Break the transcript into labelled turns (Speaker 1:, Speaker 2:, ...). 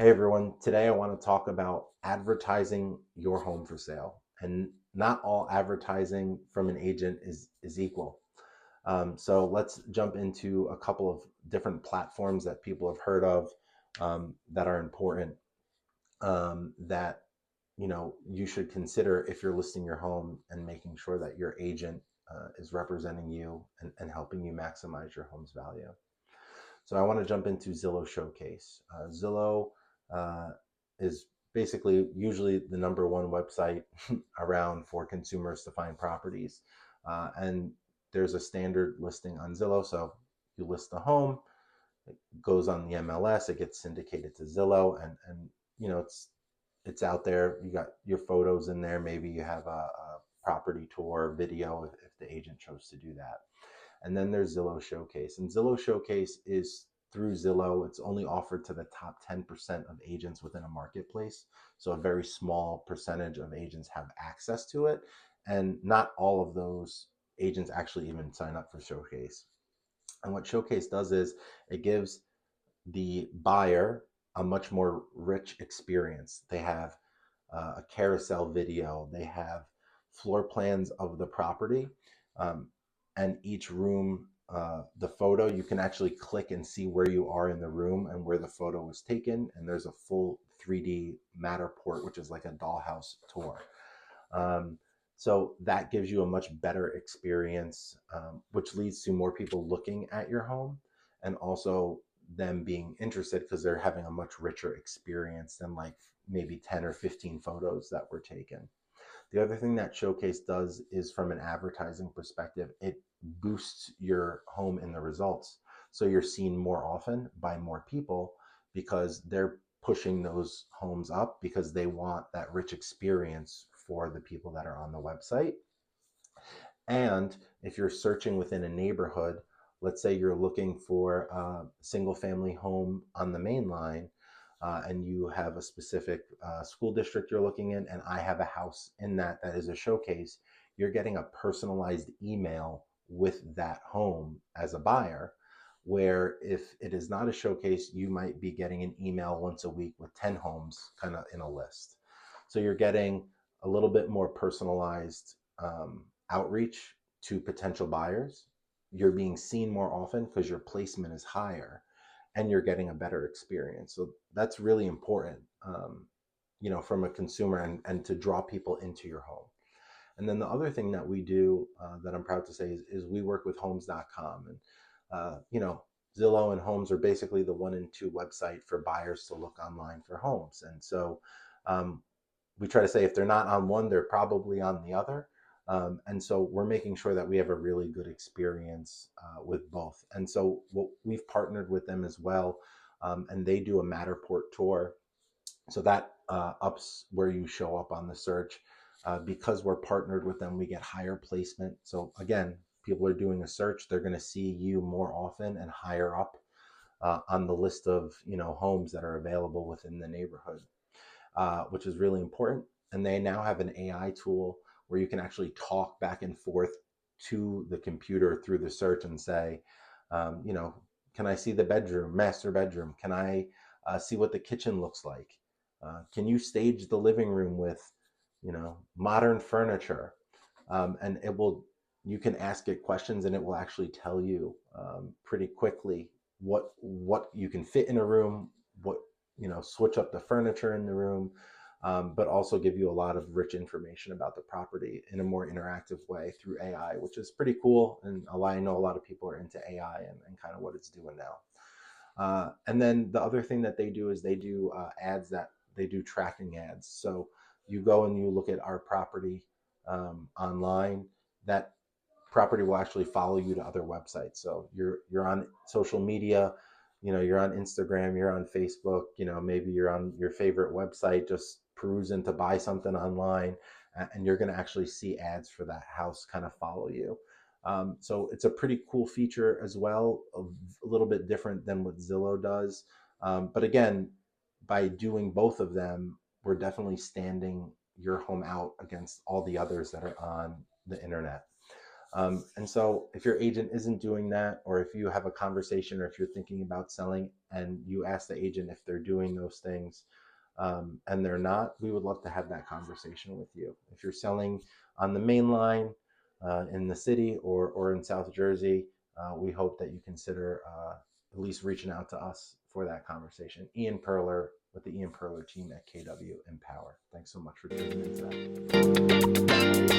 Speaker 1: Hey everyone, today I want to talk about advertising your home for sale. And not all advertising from an agent is equal. So let's jump into a couple of different platforms that people have heard of that are important that you should consider if you're listing your home and making sure that your agent is representing you and helping you maximize your home's value. So I want to jump into Zillow Showcase. Zillow uh, is basically usually the number one website around for consumers to find properties. And there's a standard listing on Zillow. So you list the home, it goes on the MLS, it gets syndicated to Zillow, and it's out there. You got your photos in there. Maybe you have a property tour video if the agent chose to do that. And then there's Zillow Showcase. And Zillow Showcase is through Zillow. It's only offered to the top 10% of agents within a marketplace. So a very small percentage of agents have access to it. And not all of those agents actually even sign up for Showcase. And what Showcase does is it gives the buyer a much more rich experience. They have a carousel video, they have floor plans of the property, um, and each room, the photo, you can actually click and see where you are in the room and where the photo was taken. And there's a full 3D Matterport, which is like a dollhouse tour. Um, so that gives you a much better experience, which leads to more people looking at your home and also them being interested because they're having a much richer experience than like maybe 10 or 15 photos that were taken. The other thing that Showcase does is from an advertising perspective, it boosts your home in the results. So you're seen more often by more people because they're pushing those homes up because they want that rich experience for the people that are on the website. And if you're searching within a neighborhood, let's say you're looking for a single family home on the main line, and you have a specific school district you're looking in, and I have a house in that is a Showcase, you're getting a personalized email with that home as a buyer. Where if it is not a Showcase, you might be getting an email once a week with 10 homes kind of in a list. So you're getting a little bit more personalized outreach to potential buyers. You're being seen more often because your placement is higher and you're getting a better experience. So that's really important, from a consumer and to draw people into your home. And then the other thing that we do that I'm proud to say is we work with homes.com. And, Zillow and Homes are basically the one and two website for buyers to look online for homes. And so um, we try to say if they're not on one, they're probably on the other. And so we're making sure that we have a really good experience with both. And so we've partnered with them as well, and they do a Matterport tour. So that ups where you show up on the search. Because we're partnered with them, we get higher placement. So again, people are doing a search, they're going to see you more often and higher up on the list of homes that are available within the neighborhood, which is really important. And they now have an AI tool where you can actually talk back and forth to the computer through the search and say, um, you know, can I see the bedroom, master bedroom? Can I see what the kitchen looks like? Can you stage the living room with, modern furniture? And you can ask it questions and it will actually tell you pretty quickly what you can fit in a room, what switch up the furniture in the room, but also give you a lot of rich information about the property in a more interactive way through AI, which is pretty cool. And I know a lot of people are into AI and kind of what it's doing now. And then the other thing that they do is they do ads that they do tracking ads. So you go and you look at our property online. That property will actually follow you to other websites. So you're on social media, you're on Instagram, you're on Facebook, maybe you're on your favorite website, just perusing to buy something online, and you're going to actually see ads for that house kind of follow you. So it's a pretty cool feature as well, a little bit different than what Zillow does. But again, by doing both of them, we're definitely standing your home out against all the others that are on the internet. And so if your agent isn't doing that, or if you have a conversation, or if you're thinking about selling, and you ask the agent if they're doing those things, and they're not, we would love to have that conversation with you. If you're selling on the main line in the city or in South Jersey, we hope that you consider at least reaching out to us for that conversation. Ian Perler with the Ian Perler team at KW Empower. Thanks so much for tuning in today.